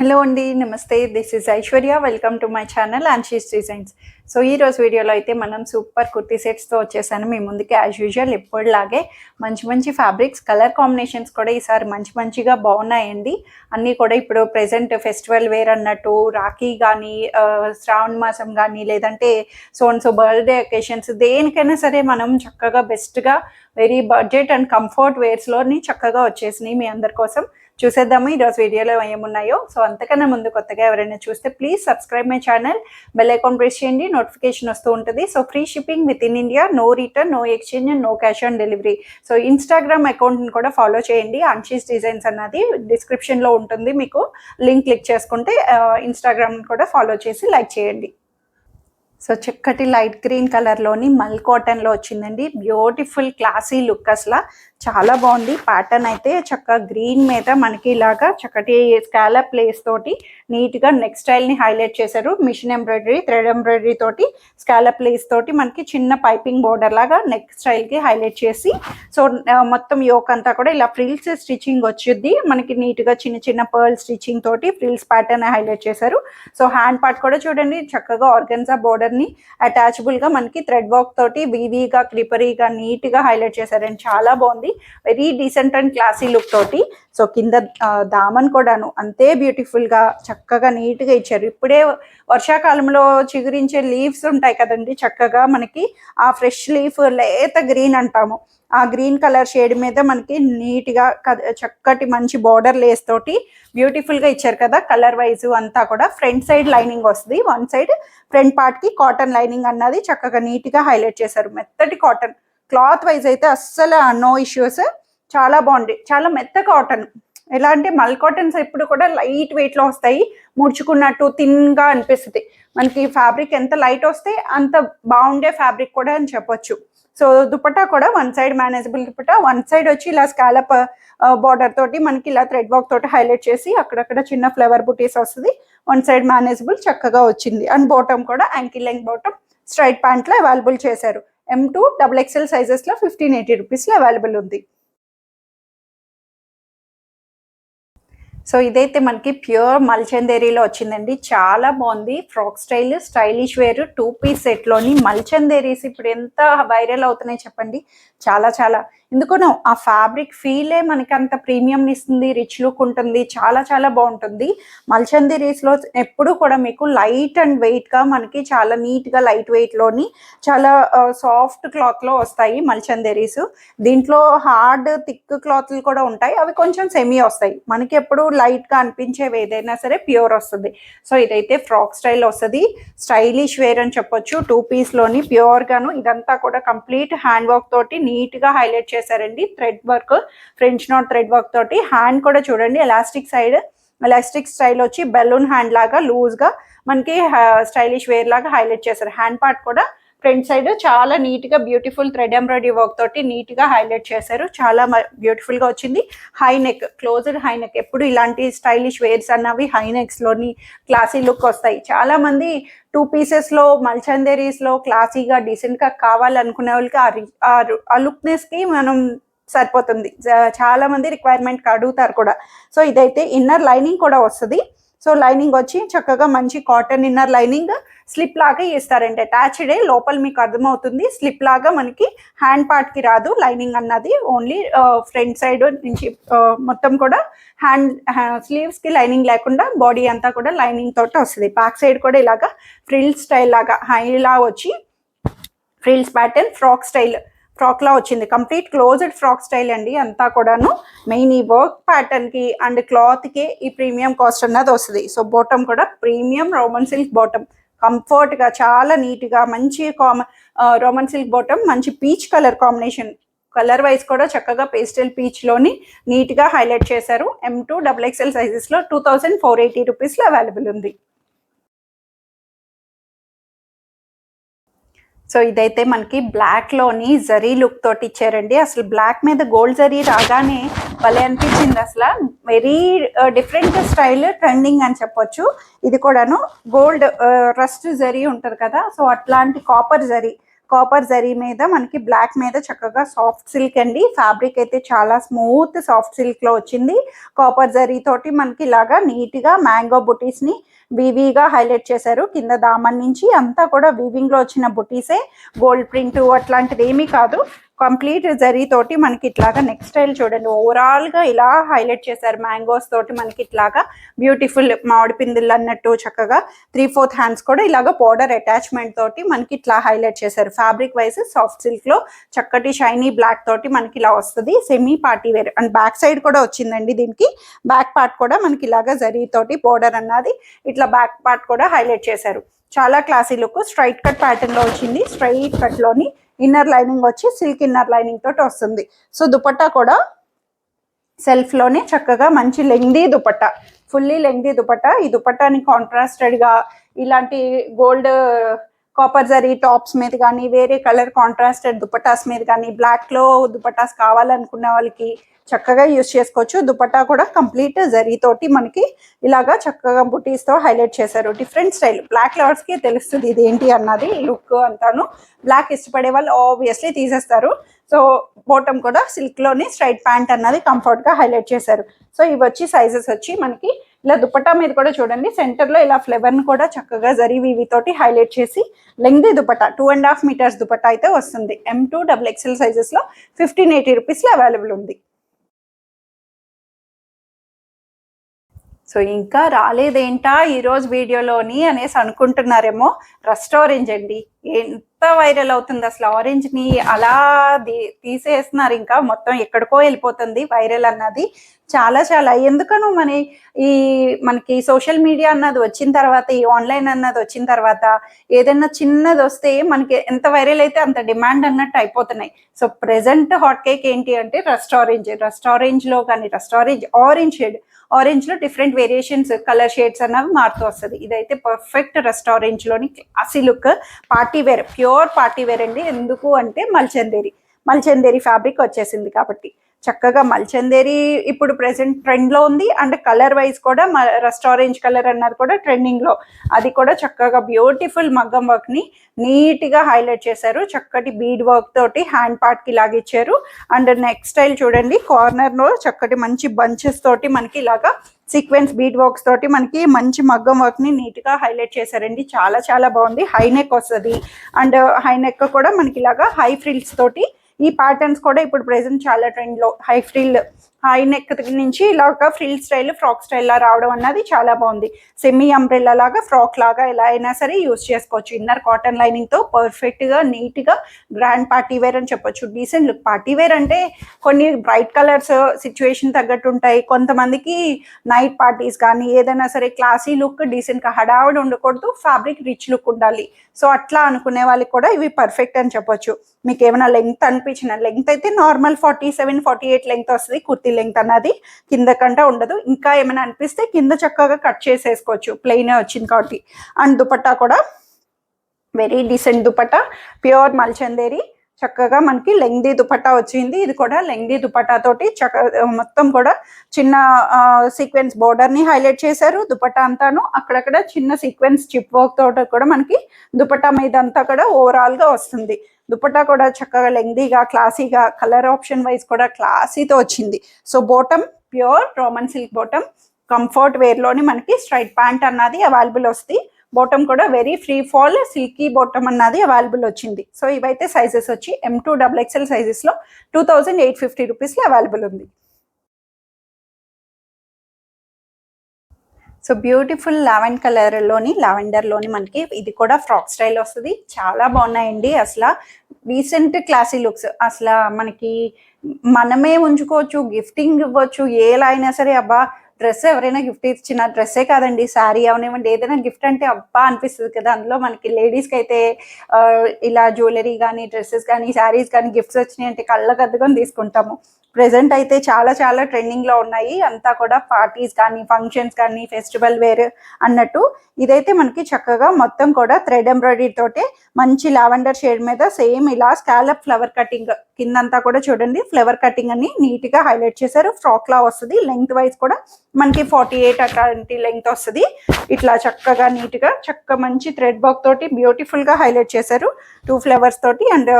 Hello అండి, నమస్తే. This is Aishwarya. Welcome to my channel Anshi's designs. సో ఈరోజు వీడియోలో అయితే మనం సూపర్ కుర్తీ సెట్స్తో వచ్చేసాను మీ ముందుకి. యాజ్ యూజువల్ ఎప్పటిలాగే మంచి మంచి ఫ్యాబ్రిక్స్, కలర్ కాంబినేషన్స్ కూడా ఈసారి మంచిగా బాగున్నాయండి. అన్నీ కూడా ఇప్పుడు ప్రెజెంట్ ఫెస్టివల్ వేర్ అన్నట్టు రాఖీ కానీ, శ్రావణ మాసం కానీ, లేదంటే సో బర్త్డే అకేషన్స్, దేనికైనా సరే మనం చక్కగా బెస్ట్గా వెరీ బడ్జెట్ అండ్ కంఫర్ట్ వేర్స్లోని చక్కగా వచ్చేసినాయి మీ అందరి కోసం. చూసేద్దాము ఈరోజు వీడియోలో ఏమున్నాయో. సో అంతకన్నా ముందు కొత్తగా ఎవరైనా చూస్తే please subscribe my channel, bell icon press చేయండి, నోటిఫికేషన్ వస్తూ ఉంటుంది. So free shipping within India, no return, no exchange and no cash on delivery. So Instagram అకౌంట్ని కూడా ఫాలో చేయండి. ఆన్షీస్ డిజైన్స్ అన్నది డిస్క్రిప్షన్లో ఉంటుంది, మీకు లింక్ క్లిక్ చేసుకుంటే ఇన్స్టాగ్రామ్ని కూడా ఫాలో చేసి లైక్ చేయండి. సో చక్కటి లైట్ గ్రీన్ కలర్లోని మల్ కాటన్లో వచ్చిందండి. బ్యూటిఫుల్ క్లాసీ లుక్, అసలు చాలా బాగుంది. ప్యాటర్న్ అయితే చక్కగా గ్రీన్ మీద మనకి ఇలాగా చక్కటి స్కాలప్ లేస్ తోటి నీట్గా నెక్ స్టైల్ని హైలైట్ చేశారు. మిషన్ ఎంబ్రాయిడరీ, థ్రెడ్ ఎంబ్రాయిడరీ తోటి స్కాలప్ లేస్ తోటి మనకి చిన్న పైపింగ్ బోర్డర్ లాగా నెక్ స్టైల్కి హైలైట్ చేసి, సో మొత్తం యోక్ అంతా కూడా ఇలా ఫ్రిల్స్ స్టిచ్చింగ్ వచ్చింది మనకి. నీట్గా చిన్న పర్ల్ స్టిచ్చింగ్ తోటి ఫ్రిల్స్ ప్యాటర్న్ హైలైట్ చేశారు. సో హ్యాండ్ పార్ట్ కూడా చూడండి, చక్కగా ఆర్గన్జా బోర్డర్ని అటాచబుల్గా మనకి థ్రెడ్ వర్క్ తోటి వీవీగా క్లిపరీగా నీట్గా హైలైట్ చేశారండి. చాలా బాగుంది, very decent and classy look తోటి. సో కింద దామన్ కూడాను అంతే బ్యూటిఫుల్ గా చక్కగా నీట్ గా ఇచ్చారు. ఇప్పుడే వర్షాకాలంలో చిగురించే లీవ్స్ ఉంటాయి కదండి, చక్కగా మనకి ఆ ఫ్రెష్ లీఫ్ లేత గ్రీన్ అంటాము, ఆ గ్రీన్ కలర్ షేడ్ మీద మనకి నీట్ గా చక్కటి మంచి బార్డర్ లేస్ తోటి బ్యూటిఫుల్ గా ఇచ్చారు కదా. కలర్ వైజ్ అంతా కూడా ఫ్రంట్ సైడ్ లైనింగ్ వస్తుంది, వన్ సైడ్ ఫ్రంట్ పార్ట్ కి కాటన్ లైనింగ్ అన్నది చక్కగా నీట్ గా హైలైట్ చేశారు. మెత్తటి కాటన్, క్లాత్ వైజ్ అయితే అస్సలు నో ఇష్యూస్, చాలా బాగుంది. చాలా మెత్త కాటన్, ఎలా అంటే మల్ కాటన్స్ ఎప్పుడు కూడా లైట్ వెయిట్లో వస్తాయి, ముడుచుకున్నట్టు థిన్గా అనిపిస్తుంది మనకి. ఫ్యాబ్రిక్ ఎంత లైట్ వస్తే అంత బాగుండే ఫ్యాబ్రిక్ కూడా అని చెప్పొచ్చు. సో దుపట్టా కూడా one side manageable dupatta, one side వచ్చి ఇలా స్కాలప్ బార్డర్ తోటి మనకి ఇలా థ్రెడ్ వర్క్ తోటి హైలైట్ చేసి అక్కడక్కడ చిన్న ఫ్లవర్ బుటీస్ వస్తుంది. వన్ సైడ్ మేనేజబుల్ చక్కగా వచ్చింది. అండ్ బాటమ్ కూడా యాంకిల్ లెంగ్త్ బాటమ్ స్ట్రైట్ ప్యాంట్లో అవైలబుల్ చేశారు. M2 XXL సైజెస్లో 1580 రూపీస్లో అవైలబుల్ ఉంది. సో ఇదైతే మనకి ప్యూర్ మల్చందేరీలో వచ్చిందండి. చాలా బాగుంది. Frock style, stylish wear, 2 piece సెట్లోని మల్చందేరీస్ ఇప్పుడు ఎంత వైరల్ అవుతున్నాయి చెప్పండి. చాలా ఎందుకనో ఆ ఫ్యాబ్రిక్ ఫీలే మనకి అంత ప్రీమియంని ఇస్తుంది, రిచ్ లుక్ ఉంటుంది, చాలా బాగుంటుంది. మల్చందేరీస్లో ఎప్పుడు కూడా మీకు లైట్ అండ్ వెయిట్గా మనకి చాలా నీట్గా లైట్ వెయిట్లోని చాలా సాఫ్ట్ క్లాత్లో వస్తాయి మల్చందేరీస్. దీంట్లో హార్డ్ థిక్ క్లాత్లు కూడా ఉంటాయి, అవి కొంచెం సెమీ వస్తాయి. మనకి ఎప్పుడు లైట్గా అనిపించేవి ఏదైనా సరే ప్యూర్ వస్తుంది. సో ఇదైతే ఫ్రాక్ స్టైల్ వస్తుంది, స్టైలిష్ వేర్ అని చెప్పొచ్చు. 2 పీస్లోని ప్యూర్గాను ఇదంతా కూడా కంప్లీట్ హ్యాండ్ వర్క్ తోటి నీట్గా హైలైట్ చేశారండి. Thread work, French knot thread work తోటి. హ్యాండ్ కూడా చూడండి, ఎలాస్టిక్ స్టైల్ వచ్చి బెలూన్ హ్యాండ్ లాగా లూజ్గా మనకి స్టైలిష్ వేర్ లాగా హైలైట్ చేశారు. హ్యాండ్ పార్ట్ కూడా ఫ్రంట్ సైడ్ చాలా నీట్గా బ్యూటిఫుల్ థ్రెడ్ ఎంబ్రాయిడరీ వర్క్ తోటి నీట్గా హైలైట్ చేశారు. చాలా బ్యూటిఫుల్గా వచ్చింది. High neck, closed high neck, ఎప్పుడు ఇలాంటి స్టైలిష్ వేర్స్ అన్నవి హై నెక్స్లోని క్లాసీ లుక్ వస్తాయి. చాలామంది 2 పీసెస్లో మల్చందేరీస్లో క్లాసీగా డీసెంట్గా కావాలనుకునే వాళ్ళకి ఆ లుక్నెస్కి మనం సరిపోతుంది. చాలామంది రిక్వైర్మెంట్ అడుగుతారు కూడా. సో ఇదైతే ఇన్నర్ లైనింగ్ కూడా వస్తుంది. సో లైనింగ్ వచ్చి చక్కగా మంచి కాటన్ ఇన్నర్ లైనింగ్ స్లిప్ లాగా ఇస్తారంటే అటాచ్డే, లోపల మీకు అర్థమవుతుంది. స్లిప్ లాగా మనకి హ్యాండ్ పార్ట్కి రాదు లైనింగ్ అన్నది, ఓన్లీ ఫ్రంట్ సైడ్ నుంచి మొత్తం కూడా హ్యాండ్ స్లీవ్స్కి లైనింగ్ లేకుండా బాడీ అంతా కూడా లైనింగ్ తోటి వస్తుంది. బ్యాక్ సైడ్ కూడా ఇలాగా ఫ్రిల్ స్టైల్ లాగా హైలా వచ్చి ఫ్రిల్స్ ప్యాటర్న్ ఫ్రాక్ లా వచ్చింది. కంప్లీట్ క్లోజ్డ్ ఫ్రాక్ స్టైల్ అండి అంతా కూడాను. మెయిన్ ఈ వర్క్ ప్యాటర్న్ కి అండ్ క్లాత్ కి ఈ ప్రీమియం కాస్ట్ అన్నది వస్తుంది. సో బాటమ్ కూడా premium Roman silk bottom, comfort గా చాలా నీట్ గా మంచి రోమన్ సిల్క్ బాటమ్, మంచి peach colour combination. Colour wise కూడా చక్కగా పేస్టల్ పీచ్ లోని నీట్ గా హైలైట్ చేశారు. M2 XXL సైజెస్ లో 2480 రూపీస్ లో అవైలబుల్ ఉంది. సో ఇదైతే మనకి బ్లాక్లోని జరీ లుక్ తోటి ఇచ్చారండి. అసలు బ్లాక్ మీద గోల్డ్ జరీ రాగానే భలే అనిపించింది. అసలు వెరీ డిఫరెంట్ స్టైల్, ట్రెండింగ్ అని చెప్పొచ్చు. ఇది కూడాను గోల్డ్ రస్ట్ జరీ ఉంటుంది కదా, సో అట్లాంటి కాపర్ జరీ కాపర్ జరీ మీద మనకి బ్లాక్ మీద చక్కగా సాఫ్ట్ సిల్క్ అండి. ఫ్యాబ్రిక్ అయితే చాలా స్మూత్ సాఫ్ట్ సిల్క్ లో వచ్చింది. కాపర్ జరీ తోటి మనకి ఇలాగా నీట్ గా మ్యాంగో బుటీస్ ని వీవీగా హైలైట్ చేశారు. కింద దామన్ నుంచి అంతా కూడా వీవింగ్ లో వచ్చిన బుటీసే, గోల్డ్ ప్రింట్ అట్లాంటిది ఏమీ కాదు. కంప్లీట్ జరీ తోటి మనకి ఇట్లాగా నెక్ స్టైల్ చూడండి ఓవరాల్ గా ఇలా హైలైట్ చేశారు. మ్యాంగోస్ తోటి మనకి ఇట్లాగా బ్యూటిఫుల్ మామిడి పిందిళ్ళు అన్నట్టు చక్కగా 3/4 హ్యాండ్స్ కూడా ఇలాగ బోర్డర్ అటాచ్మెంట్ తోటి మనకి ఇట్లా హైలైట్ చేశారు. ఫ్యాబ్రిక్ వైజ్ సాఫ్ట్ సిల్క్ లో చక్కటి షైనీ బ్లాక్ తోటి మనకి ఇలా వస్తుంది. Semi party wear and back side కూడా వచ్చిందండి. దీనికి బ్యాక్ పార్ట్ కూడా మనకి ఇలాగా జరీ తోటి బోర్డర్ అన్నది ఇట్లా బ్యాక్ పార్ట్ కూడా హైలైట్ చేశారు. చాలా classy look. Straight cut pattern లో వచ్చింది. స్ట్రైట్ కట్ లోని ఇన్నర్ లైనింగ్ వచ్చి సిల్క్ ఇన్నర్ లైనింగ్ తోటి వస్తుంది. సో దుపట్టా కూడా సెల్ఫ్ లోనే చక్కగా మంచి lengthy dupatta, fully lengthy dupatta. ఈ దుపట్టాని కాంట్రాస్టెడ్ గా ఇలాంటి గోల్డ్ కాపర్ జరీ టాప్స్ మీద కానీ, వేరే కలర్ కాంట్రాస్టెడ్ దుపట్టాస్ మీద కానీ, బ్లాక్ లో దుపట్టాస్ కావాలనుకున్న వాళ్ళకి చక్కగా యూస్ చేసుకోవచ్చు. దుపట్టా కూడా కంప్లీట్ జరీ తోటి మనకి ఇలాగా చక్కగా బుటీస్ తో హైలైట్ చేశారు. Different style. బ్లాక్ లవర్స్ కి తెలుస్తుంది ఇది ఏంటి అన్నది లుక్ అంతాను. బ్లాక్ ఇష్టపడే వాళ్ళు ఆబ్వియస్లీ తీసేస్తారు. సో బాటమ్ కూడా సిల్క్ లోని స్ట్రైట్ ప్యాంట్ అన్నది కంఫర్ట్ గా హైలైట్ చేశారు. సో ఇవి వచ్చి సైజెస్ వచ్చి మనకి ఇలా దుపట్టా మీద కూడా చూడండి సెంటర్ లో ఇలా ఫ్లేవర్ ని కూడా చక్కగా జరీ వీవి తోటి హైలైట్ చేసి లెంగ్తీ దుపట్టా 2.5 మీటర్స్ దుపట్టా అయితే వస్తుంది. M2 XXL సైజెస్ లో 1580 రూపీస్ లో అవైలబుల్ ఉంది. సో ఇంకా రాలేదేంటా ఈరోజు వీడియోలోని అనేసి అనుకుంటున్నారేమో. రస్ట్ ఆరెంజ్ అండి. ఎంత వైరల్ అవుతుంది అసలు. ఆరెంజ్ని అలా తీసేస్తున్నారు. ఇంకా మొత్తం ఎక్కడికో వెళ్ళిపోతుంది వైరల్ అన్నది. చాలా చాలా ఎందుకనో మనకి సోషల్ మీడియా అన్నది వచ్చిన తర్వాత, ఈ ఆన్లైన్ అన్నది వచ్చిన తర్వాత ఏదైనా చిన్నది వస్తే మనకి ఎంత వైరల్ అయితే అంత డిమాండ్ అన్నట్టు అయిపోతున్నాయి. సో ప్రెసెంట్ హాట్ కేక్ ఏంటి అంటే రస్ట్ ఆరెంజ్. రస్ట్ ఆరెంజ్లో కానీ ఆరెంజ్ షేడ్, ఆరెంజ్ లో డిఫరెంట్ వేరియేషన్స్ కలర్ షేడ్స్ అన్నవి మారుతూ వస్తుంది. ఇదైతే పర్ఫెక్ట్ రస్ట్ ఆరెంజ్ లోని classy look, party wear, pure party wear అండి. ఎందుకు అంటే మల్చందేరి ఫ్యాబ్రిక్ వచ్చేసింది కాబట్టి చక్కగా మల్చందేరి ఇప్పుడు ప్రెసెంట్ ట్రెండ్ లో ఉంది. అండ్ కలర్ వైజ్ కూడా రస్ట్ ఆరెంజ్ కలర్ అన్నది కూడా ట్రెండింగ్ లో. అది కూడా చక్కగా బ్యూటిఫుల్ మగ్గం వర్క్ ని నీట్ గా హైలైట్ చేశారు. చక్కటి బీడ్ వర్క్ తోటి హ్యాండ్ పార్ట్ కి లాగిచ్చారు. అండ్ నెక్ స్టైల్ చూడండి కార్నర్ లో చక్కటి మంచి బంచెస్ తోటి మనకి ఇలాగా సీక్వెన్స్ బీడ్ వర్క్స్ తోటి మనకి మంచి మగ్గం వర్క్ ని నీట్ గా హైలైట్ చేశారండి. చాలా చాలా బాగుంది. హై నెక్ వస్తుంది. అండ్ హై నెక్ కూడా మనకి ఇలాగా హై ఫ్రిల్స్ తోటి ఈ ప్యాటర్న్స్ కూడా ఇప్పుడు ప్రెసెంట్ చాలా ట్రెండ్ లో హై నెక్ నుంచి ఇలాగా ఫ్రిల్ స్టైల్, ఫ్రాక్ స్టైల్ లా రావడం అన్నది చాలా బాగుంది. సెమీ అంబ్రెల్లా లాగా, ఫ్రాక్ లాగా ఎలా అయినా సరే యూజ్ చేసుకోవచ్చు. ఇన్నర్ కాటన్ లైనింగ్ తో పర్ఫెక్ట్ గా నీట్ గా గ్రాండ్ పార్టీ వేర్ అని చెప్పొచ్చు. Decent look. పార్టీ వేర్ అంటే కొన్ని బ్రైట్ కలర్స్ సిచ్యువేషన్ తగ్గట్టు ఉంటాయి. కొంతమందికి నైట్ పార్టీస్ కానీ ఏదైనా సరే క్లాసీ లుక్, డీసెంట్ గా హడావుడి ఉండకూడదు, ఫ్యాబ్రిక్ రిచ్ లుక్ ఉండాలి. సో అట్లా అనుకునే వాళ్ళకి కూడా ఇవి పర్ఫెక్ట్ అని చెప్పొచ్చు. మీకు ఏమైనా లెంగ్త్ అనిపించిన, లెంగ్త్ అయితే నార్మల్ 47-48 లెంగ్త్ వస్తుంది. కుర్తీ లెంగ్త్ అన్నది కింద కంటే ఉండదు. ఇంకా ఏమైనా అనిపిస్తే కింద చక్కగా కట్ చేసేసుకోవచ్చు, ప్లెయిన్ వచ్చింది కాబట్టి. అండ్ దుపట్టా కూడా వెరీ డీసెంట్ దుపట్టా, ప్యూర్ మల్చందేరి. చక్కగా మనకి లెంగ్దీ దుపట్టా వచ్చింది. ఇది కూడా లెంగ్దీ దుపట్టా తోటి మొత్తం కూడా చిన్న సీక్వెన్స్ బోర్డర్ ని హైలైట్ చేశారు. దుపట్టా అంతాను అక్కడక్కడ చిన్న సీక్వెన్స్ చిప్ వర్క్ తోటి కూడా మనకి దుపట్టా మీద అంతా కూడా ఓవరాల్ గా వస్తుంది. దుపట్టా కూడా చక్కగా లెంగ్దీగా, క్లాసీగా, కలర్ ఆప్షన్ వైజ్ కూడా క్లాసీతో వచ్చింది. So bottom pure Roman silk bottom, comfort wear లోని మనకి స్ట్రైట్ ప్యాంట్ అన్నది అవైలబుల్ వస్తుంది. బాటమ్ కూడా very free fall silky bottom అన్నది అవైలబుల్ వచ్చింది. సో ఇవైతే సైజెస్ వచ్చి M2 XXL సైజెస్ లో 2850 రూపీస్ లో అవైలబుల్ ఉంది. సో బ్యూటిఫుల్ లావెండర్ లోని మనకి ఇది కూడా ఫ్రాక్ స్టైల్ వస్తుంది. చాలా బాగున్నాయండి. అసలు రీసెంట్ క్లాసీ లుక్స్. అసలు మనకి మనమే ఉంచుకోవచ్చు, గిఫ్టింగ్ ఇవ్వచ్చు. ఎలా అయినా సరే అబ్బా డ్రెస్ ఎవరైనా గిఫ్ట్ ఇచ్చిన, డ్రెస్సే కాదండి శారీ అవనివ్వండి, ఏదైనా గిఫ్ట్ అంటే అబ్బా అనిపిస్తుంది కదా. అందులో మనకి లేడీస్కి అయితే ఇలా జ్యువెలరీ కానీ, డ్రెస్సెస్ కానీ, శారీస్ కానీ గిఫ్ట్స్ వచ్చినాయి అంటే కళ్ళకు అద్దుకొని తీసుకుంటాము. ప్రెజెంట్ అయితే చాలా చాలా ట్రెండింగ్లో ఉన్నాయి. అంతా కూడా పార్టీస్ కానీ ఫంక్షన్స్ కానీ ఫెస్టివల్ వేర్ అన్నట్టు. ఇదైతే మనకి చక్కగా మొత్తం కూడా థ్రెడ్ ఎంబ్రాయిడరీ తోటే మంచి లావెండర్ షేడ్ మీద సేమ్ ఇలా స్కాలప్ ఫ్లవర్ కటింగ్ కిందంతా కూడా చూడండి ఫ్లవర్ కటింగ్ అని నీట్గా హైలైట్ చేశారు. ఫ్రాక్ లా వస్తుంది. లెంగ్త్ వైజ్ కూడా మనకి 48 అట్లాంటి లెంగ్త్ వస్తుంది. ఇట్లా చక్కగా నీట్గా మంచి థ్రెడ్ వర్క్ తోటి బ్యూటిఫుల్గా హైలైట్ చేశారు. 2 ఫ్లవర్స్ తోటి అండ్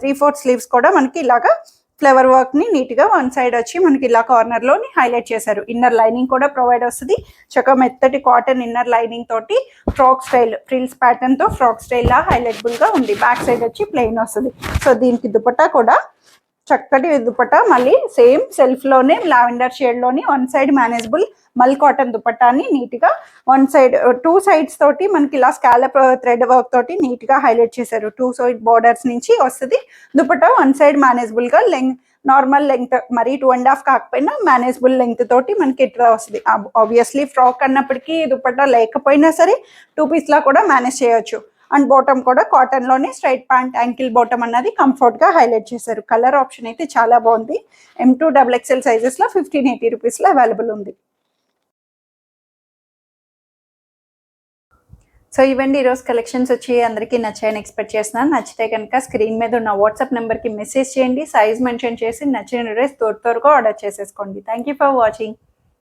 3/4 స్లీవ్స్ కూడా మనకి ఇలాగా ఫ్లవర్ వర్క్ ని నీట్ గా వన్ సైడ్ వచ్చి మనకి ఇలా కార్నర్ లోని హైలైట్ చేశారు. ఇన్నర్ లైనింగ్ కూడా ప్రొవైడ్ వస్తుంది. చక్కగా మెత్తటి కాటన్ ఇన్నర్ లైనింగ్ తోటి ఫ్రాక్ స్టైల్ ఫ్రిల్స్ ప్యాటర్న్ తో ఫ్రాక్ స్టైల్ లా హైలైటబుల్ గా ఉంది. బ్యాక్ సైడ్ వచ్చి ప్లెయిన్ వస్తుంది. సో దీనికి దుపట్టా కూడా చక్కటి దుపట్టా మళ్ళీ సేమ్ సెల్ఫ్ లోనే లావెండర్ షేడ్ లోని వన్ సైడ్ మేనేజబుల్ మల్ కాటన్ దుపట్టాని నీట్ గా వన్ సైడ్ 2 సైడ్స్ తోటి మనకి ఇలా స్కాలప్ థ్రెడ్ వర్క్ తోటి నీట్ గా హైలైట్ చేశారు. 2 సైడ్ బోర్డర్స్ నుంచి వస్తుంది దుపట్టా. వన్ సైడ్ మేనేజబుల్ గా నార్మల్ లెంగ్త్ మరి 2.5 కాకపోయినా మేనేజబుల్ లెంగ్త్ తోటి మనకి ఇట్లా వస్తుంది. ఆబ్వియస్లీ ఫ్రాక్ అన్నప్పటికీ దుపట్టా లేకపోయినా సరే 2 పీస్ లా కూడా మేనేజ్ చేయొచ్చు. అండ్ బాటమ్ కూడా కాటన్ లోనే స్ట్రైట్ ప్యాంట్ యాంకిల్ బాటమ్ అన్నది కంఫర్ట్ గా హైలైట్ చేశారు. కలర్ ఆప్షన్ అయితే చాలా బాగుంది. M2 XXL సైజెస్ లో 1580 రూపీస్ లో అవైలబుల్ ఉంది. సో ఇవండి ఈరోజు కలెక్షన్స్ వచ్చి అందరికీ నచ్చాయని ఎక్స్పెక్ట్ చేస్తున్నాను. నచ్చితే కనుక స్క్రీన్ మీద ఉన్న వాట్సాప్ నెంబర్కి మెసేజ్ చేయండి. సైజ్ మెన్షన్ చేసి నచ్చిన డ్రెస్ త్వరగా ఆర్డర్ చేసేసుకోండి. Thank you for watching.